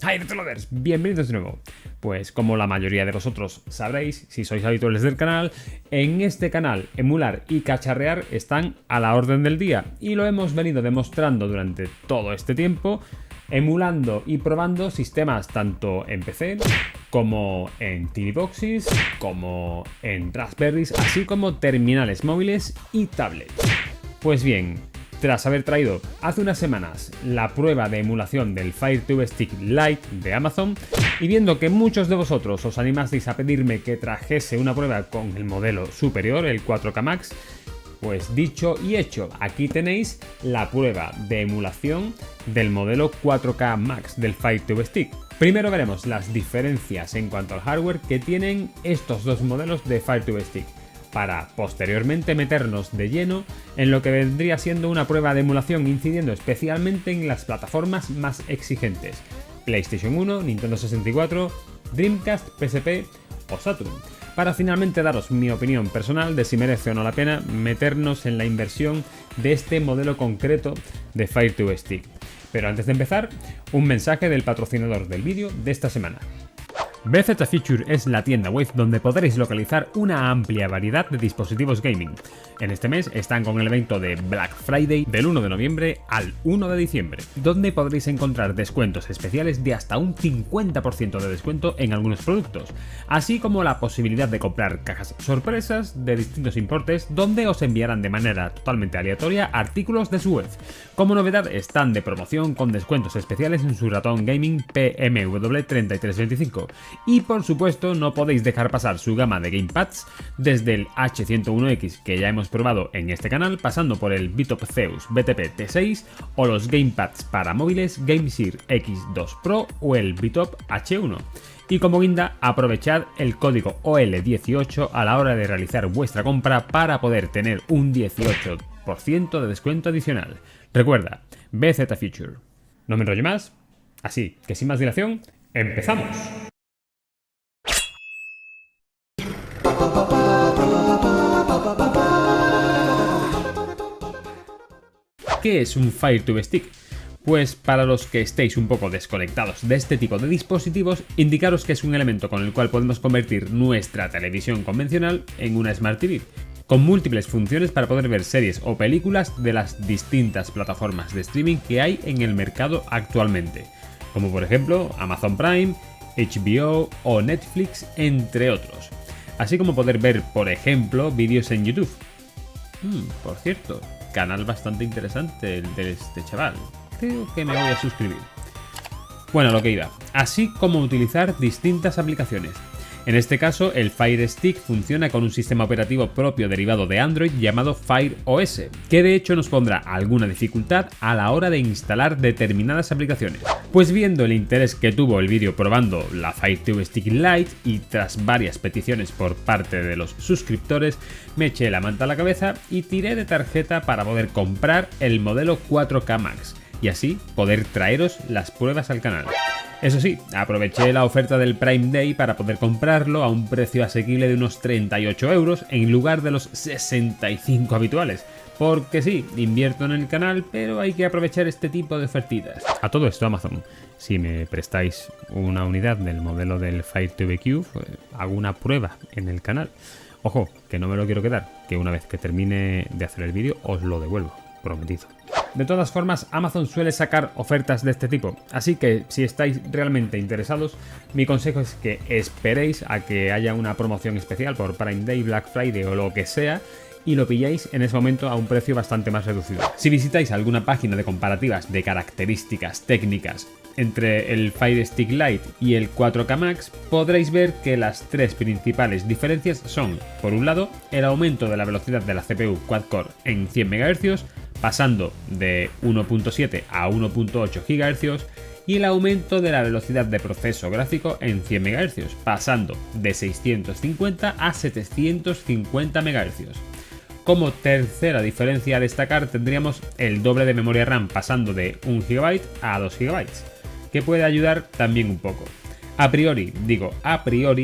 Hi Retrolovers, bienvenidos de nuevo. Pues como la mayoría de vosotros sabréis, si sois habituales del canal, en este canal emular y cacharrear están a la orden del día y lo hemos venido demostrando durante todo este tiempo, emulando y probando sistemas tanto en PC como en TV Boxes, como en Raspberries, así como terminales móviles y tablets. Pues bien, tras haber traído hace unas semanas la prueba de emulación del Fire TV Stick Lite de Amazon y viendo que muchos de vosotros os animasteis a pedirme que trajese una prueba con el modelo superior, el 4K Max, pues dicho y hecho, aquí tenéis la prueba de emulación del modelo 4K Max del Fire TV Stick. Primero veremos las diferencias en cuanto al hardware que tienen estos dos modelos de Fire TV Stick, para posteriormente meternos de lleno en lo que vendría siendo una prueba de emulación incidiendo especialmente en las plataformas más exigentes: PlayStation 1, Nintendo 64, Dreamcast, PSP o Saturn, para finalmente daros mi opinión personal de si merece o no la pena meternos en la inversión de este modelo concreto de Fire TV Stick. Pero antes de empezar, un mensaje del patrocinador del vídeo de esta semana. BZ Future es la tienda web donde podréis localizar una amplia variedad de dispositivos gaming. En este mes están con el evento de Black Friday del 1 de noviembre al 1 de diciembre, donde podréis encontrar descuentos especiales de hasta un 50% de descuento en algunos productos, así como la posibilidad de comprar cajas sorpresas de distintos importes donde os enviarán de manera totalmente aleatoria artículos de su web. Como novedad, están de promoción con descuentos especiales en su ratón gaming PMW3325. Y por supuesto no podéis dejar pasar su gama de gamepads desde el H101X que ya hemos probado en este canal, pasando por el Bitop Zeus BTP T6 o los gamepads para móviles GameSear X2 Pro o el Bitop H1. Y como guinda, aprovechad el código OL18 a la hora de realizar vuestra compra para poder tener un 18% de descuento adicional. Recuerda, BZ Future. No me enrollo más, así que sin más dilación, ¡empezamos! ¿Qué es un Fire TV Stick? Pues para los que estéis un poco desconectados de este tipo de dispositivos, indicaros que es un elemento con el cual podemos convertir nuestra televisión convencional en una Smart TV, con múltiples funciones para poder ver series o películas de las distintas plataformas de streaming que hay en el mercado actualmente, como por ejemplo Amazon Prime, HBO o Netflix, entre otros. Así como poder ver, por ejemplo, vídeos en YouTube. Por cierto, canal bastante interesante el de este chaval. Creo que me voy a suscribir. Bueno, lo que iba. Así como utilizar distintas aplicaciones. En este caso, el Fire Stick funciona con un sistema operativo propio derivado de Android llamado Fire OS, que de hecho nos pondrá alguna dificultad a la hora de instalar determinadas aplicaciones. Pues viendo el interés que tuvo el vídeo probando la Fire TV Stick Lite y tras varias peticiones por parte de los suscriptores, me eché la manta a la cabeza y tiré de tarjeta para poder comprar el modelo 4K Max y así poder traeros las pruebas al canal. Eso sí, aproveché la oferta del Prime Day para poder comprarlo a un precio asequible de unos 38 € en lugar de los 65 habituales. Porque sí, invierto en el canal, pero hay que aprovechar este tipo de ofertitas. A todo esto, Amazon, si me prestáis una unidad del modelo del Fire TV Cube, hago una prueba en el canal. Ojo, que no me lo quiero quedar, que una vez que termine de hacer el vídeo os lo devuelvo, prometido. De todas formas, Amazon suele sacar ofertas de este tipo, así que si estáis realmente interesados, mi consejo es que esperéis a que haya una promoción especial por Prime Day, Black Friday o lo que sea, y lo pilláis en ese momento a un precio bastante más reducido. Si visitáis alguna página de comparativas de características técnicas entre el Fire Stick Lite y el 4K Max, podréis ver que las tres principales diferencias son, por un lado, el aumento de la velocidad de la CPU quad-core en 100 MHz, pasando de 1.7 a 1.8 GHz, y el aumento de la velocidad de proceso gráfico en 100 MHz, pasando de 650 a 750 MHz. Como tercera diferencia a destacar tendríamos el doble de memoria RAM pasando de 1 GB a 2 GB, que puede ayudar también un poco. A priori,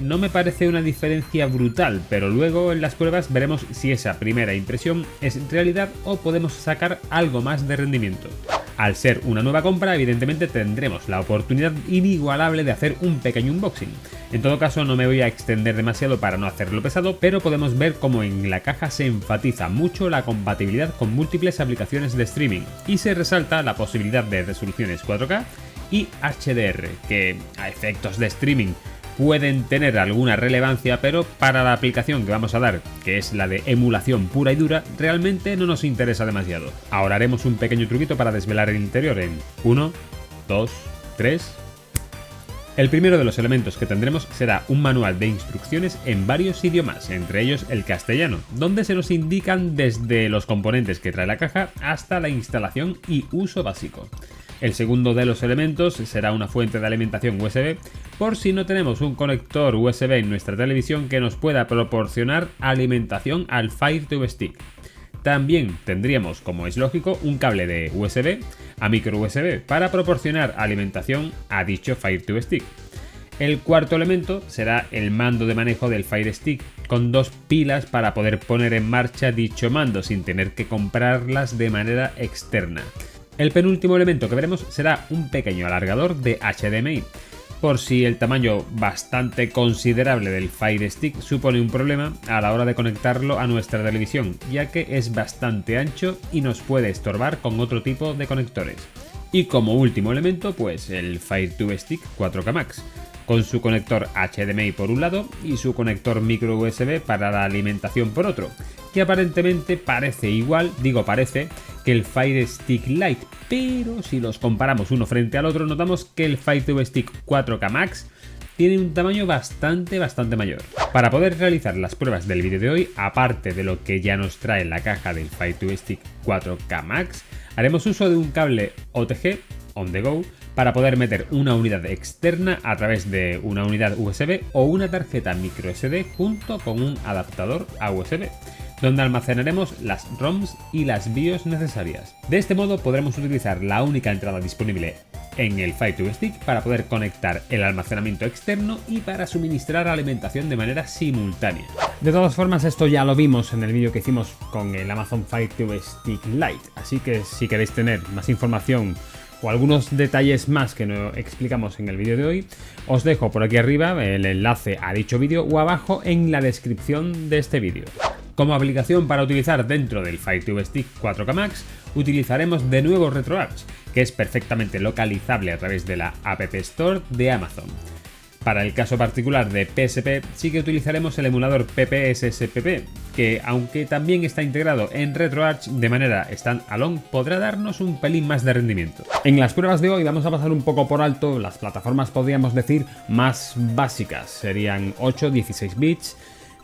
no me parece una diferencia brutal, pero luego en las pruebas veremos si esa primera impresión es realidad o podemos sacar algo más de rendimiento. Al ser una nueva compra, evidentemente tendremos la oportunidad inigualable de hacer un pequeño unboxing. En todo caso, no me voy a extender demasiado para no hacerlo pesado, pero podemos ver cómo en la caja se enfatiza mucho la compatibilidad con múltiples aplicaciones de streaming y se resalta la posibilidad de resoluciones 4K y HDR, que a efectos de streaming pueden tener alguna relevancia, pero para la aplicación que vamos a dar, que es la de emulación pura y dura, realmente no nos interesa demasiado. Ahora haremos un pequeño truquito para desvelar el interior en 1, 2, 3... El primero de los elementos que tendremos será un manual de instrucciones en varios idiomas, entre ellos el castellano, donde se nos indican desde los componentes que trae la caja hasta la instalación y uso básico. El segundo de los elementos será una fuente de alimentación USB, por si no tenemos un conector USB en nuestra televisión que nos pueda proporcionar alimentación al Fire TV Stick. También tendríamos, como es lógico, un cable de USB a micro USB para proporcionar alimentación a dicho Fire TV Stick. El cuarto elemento será el mando de manejo del Fire Stick, con dos pilas para poder poner en marcha dicho mando sin tener que comprarlas de manera externa. El penúltimo elemento que veremos será un pequeño alargador de HDMI, por si el tamaño bastante considerable del Fire Stick supone un problema a la hora de conectarlo a nuestra televisión, ya que es bastante ancho y nos puede estorbar con otro tipo de conectores. Y como último elemento, pues el Fire TV Stick 4K Max, con su conector HDMI por un lado y su conector micro USB para la alimentación por otro, que aparentemente parece igual, digo parece, que el Fire Stick Lite, pero si los comparamos uno frente al otro notamos que el Fire TV Stick 4K Max tiene un tamaño bastante mayor. Para poder realizar las pruebas del vídeo de hoy, aparte de lo que ya nos trae la caja del Fire TV Stick 4K Max, haremos uso de un cable OTG on the go para poder meter una unidad externa a través de una unidad USB o una tarjeta micro SD junto con un adaptador a USB, donde almacenaremos las ROMs y las BIOS necesarias. De este modo podremos utilizar la única entrada disponible en el Fire TV Stick para poder conectar el almacenamiento externo y para suministrar alimentación de manera simultánea. De todas formas, esto ya lo vimos en el vídeo que hicimos con el Amazon Fire TV Stick Lite, así que si queréis tener más información o algunos detalles más que no explicamos en el vídeo de hoy, os dejo por aquí arriba el enlace a dicho vídeo o abajo en la descripción de este vídeo. Como aplicación para utilizar dentro del Fire TV Stick 4K Max, utilizaremos de nuevo RetroArch, que es perfectamente localizable a través de la App Store de Amazon. Para el caso particular de PSP, sí que utilizaremos el emulador PPSSPP, que aunque también está integrado en RetroArch de manera standalone, podrá darnos un pelín más de rendimiento. En las pruebas de hoy vamos a pasar un poco por alto las plataformas, podríamos decir, más básicas. Serían 8, 16 bits,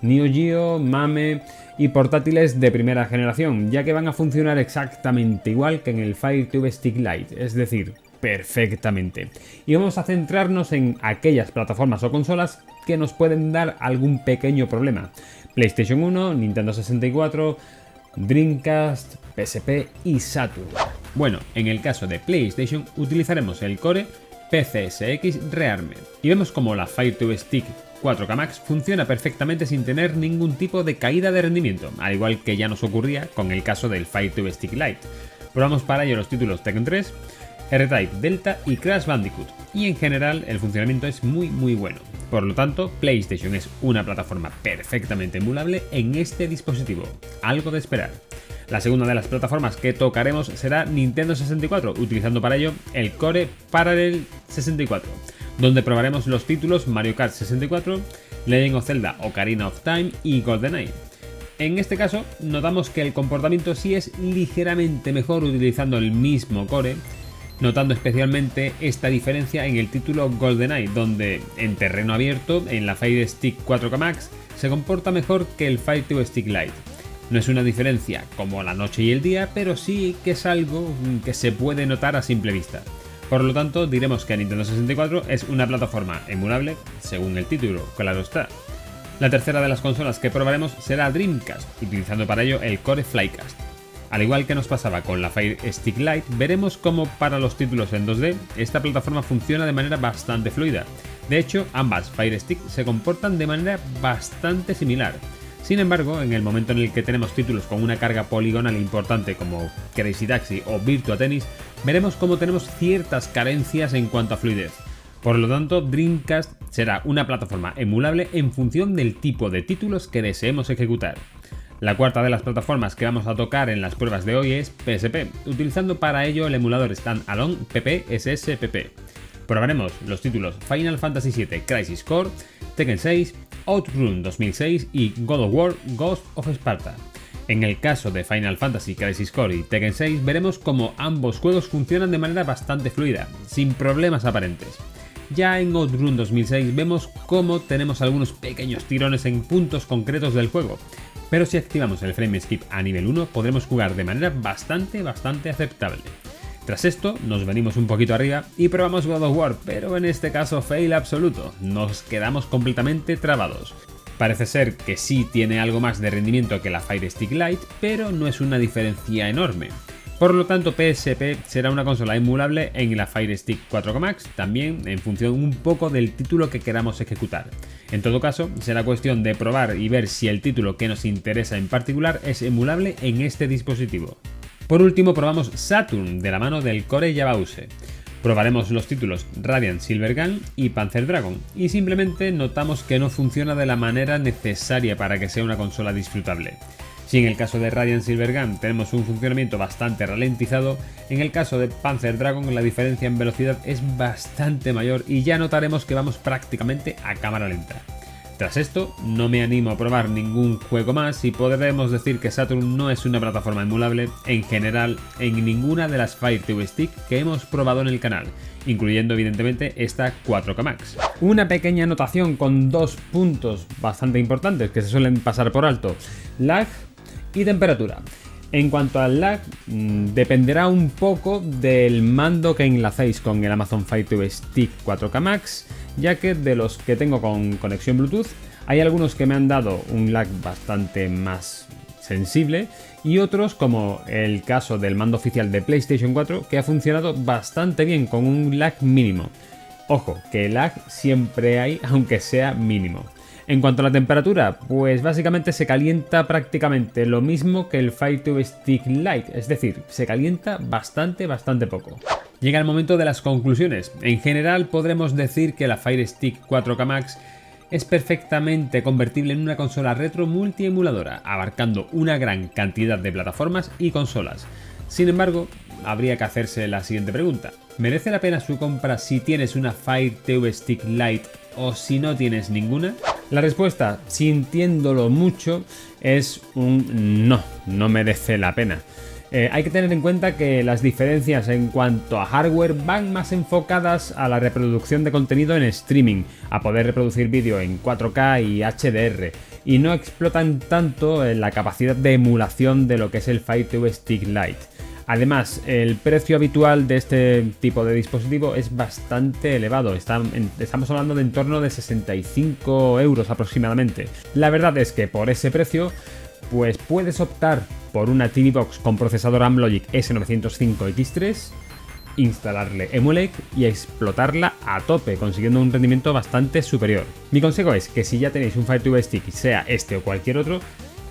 Neo Geo, MAME y portátiles de primera generación, ya que van a funcionar exactamente igual que en el Fire TV Stick Lite, es decir, perfectamente. Y vamos a centrarnos en aquellas plataformas o consolas que nos pueden dar algún pequeño problema. PlayStation 1, Nintendo 64, Dreamcast, PSP y Saturn. Bueno, en el caso de PlayStation utilizaremos el Core PCSX Rearmed y vemos como la Fire TV Stick 4K Max funciona perfectamente sin tener ningún tipo de caída de rendimiento, al igual que ya nos ocurría con el caso del Fire TV Stick Lite. Probamos para ello los títulos Tekken 3, R-Type Delta y Crash Bandicoot, y en general el funcionamiento es muy bueno. Por lo tanto, PlayStation es una plataforma perfectamente emulable en este dispositivo, algo de esperar. La segunda de las plataformas que tocaremos será Nintendo 64, utilizando para ello el Core Parallel 64, donde probaremos los títulos Mario Kart 64, Legend of Zelda Ocarina of Time y GoldenEye. En este caso, notamos que el comportamiento sí es ligeramente mejor utilizando el mismo core, notando especialmente esta diferencia en el título GoldenEye, donde en terreno abierto, en la Fire Stick 4K Max, se comporta mejor que el Fire TV Stick Lite. No es una diferencia como la noche y el día, pero sí que es algo que se puede notar a simple vista. Por lo tanto, diremos que Nintendo 64 es una plataforma emulable, según el título, claro está. La tercera de las consolas que probaremos será Dreamcast, utilizando para ello el Core Flycast. Al igual que nos pasaba con la Fire Stick Lite, veremos cómo para los títulos en 2D, esta plataforma funciona de manera bastante fluida. De hecho, ambas Fire Stick se comportan de manera bastante similar. Sin embargo, en el momento en el que tenemos títulos con una carga poligonal importante como Crazy Taxi o Virtua Tennis, veremos cómo tenemos ciertas carencias en cuanto a fluidez. Por lo tanto, Dreamcast será una plataforma emulable en función del tipo de títulos que deseemos ejecutar. La cuarta de las plataformas que vamos a tocar en las pruebas de hoy es PSP, utilizando para ello el emulador Standalone PPSSPP. Probaremos los títulos Final Fantasy VII Crisis Core, Tekken 6, Outrun 2006 y God of War Ghost of Sparta. En el caso de Final Fantasy Crisis Core y Tekken 6 veremos cómo ambos juegos funcionan de manera bastante fluida, sin problemas aparentes. Ya en Outrun 2006 vemos cómo tenemos algunos pequeños tirones en puntos concretos del juego, pero si activamos el frame skip a nivel 1 podremos jugar de manera bastante aceptable. Tras esto nos venimos un poquito arriba y probamos God of War, pero en este caso fail absoluto, nos quedamos completamente trabados. Parece ser que sí tiene algo más de rendimiento que la Fire Stick Lite, pero no es una diferencia enorme. Por lo tanto, PSP será una consola emulable en la Fire Stick 4K Max, también en función un poco del título que queramos ejecutar. En todo caso, será cuestión de probar y ver si el título que nos interesa en particular es emulable en este dispositivo. Por último, probamos Saturn de la mano del Core Yabause. Probaremos los títulos Radiant Silvergun y Panzer Dragoon, y simplemente notamos que no funciona de la manera necesaria para que sea una consola disfrutable. Si en el caso de Radiant Silvergun tenemos un funcionamiento bastante ralentizado, en el caso de Panzer Dragoon la diferencia en velocidad es bastante mayor y ya notaremos que vamos prácticamente a cámara lenta. Tras esto, no me animo a probar ningún juego más y podremos decir que Saturn no es una plataforma emulable en general en ninguna de las Fire TV Stick que hemos probado en el canal, incluyendo evidentemente esta 4K Max. Una pequeña anotación con dos puntos bastante importantes que se suelen pasar por alto: lag y temperatura. En cuanto al lag, dependerá un poco del mando que enlacéis con el Amazon Fire TV Stick 4K Max, ya que de los que tengo con conexión Bluetooth, hay algunos que me han dado un lag bastante más sensible y otros, como el caso del mando oficial de PlayStation 4, que ha funcionado bastante bien con un lag mínimo. Ojo, que el lag siempre hay, aunque sea mínimo. En cuanto a la temperatura, pues básicamente se calienta prácticamente lo mismo que el Fire TV Stick Lite, es decir, se calienta bastante poco. Llega el momento de las conclusiones. En general podremos decir que la Fire Stick 4K Max es perfectamente convertible en una consola retro multiemuladora, abarcando una gran cantidad de plataformas y consolas. Sin embargo, habría que hacerse la siguiente pregunta: ¿merece la pena su compra si tienes una Fire TV Stick Lite o si no tienes ninguna? La respuesta, sintiéndolo mucho, es un no, no merece la pena. Hay que tener en cuenta que las diferencias en cuanto a hardware van más enfocadas a la reproducción de contenido en streaming, a poder reproducir vídeo en 4K y HDR, y no explotan tanto la capacidad de emulación de lo que es el Fire TV Stick Lite. Además, el precio habitual de este tipo de dispositivo es bastante elevado, estamos hablando de en torno de 65 € aproximadamente. La verdad es que por ese precio, pues puedes optar por una TV Box con procesador Amlogic S905X3, instalarle Emulate y explotarla a tope, consiguiendo un rendimiento bastante superior. Mi consejo es que si ya tenéis un Fire TV Stick, sea este o cualquier otro,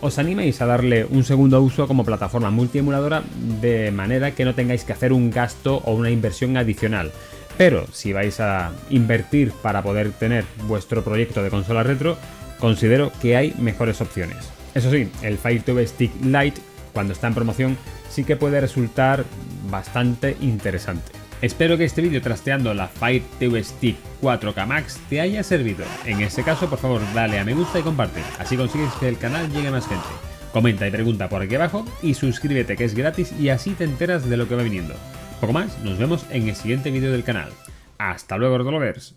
os animéis a darle un segundo uso como plataforma multiemuladora, de manera que no tengáis que hacer un gasto o una inversión adicional. Pero si vais a invertir para poder tener vuestro proyecto de consola retro, considero que hay mejores opciones. Eso sí, el Fire TV Stick Lite, cuando está en promoción, sí que puede resultar bastante interesante. Espero que este vídeo trasteando la Fire TV Stick 4K Max te haya servido. En ese caso, por favor, dale a me gusta y comparte, así consigues que el canal llegue a más gente. Comenta y pregunta por aquí abajo y suscríbete, que es gratis, y así te enteras de lo que va viniendo. Poco más, nos vemos en el siguiente vídeo del canal. Hasta luego, Rotolovers.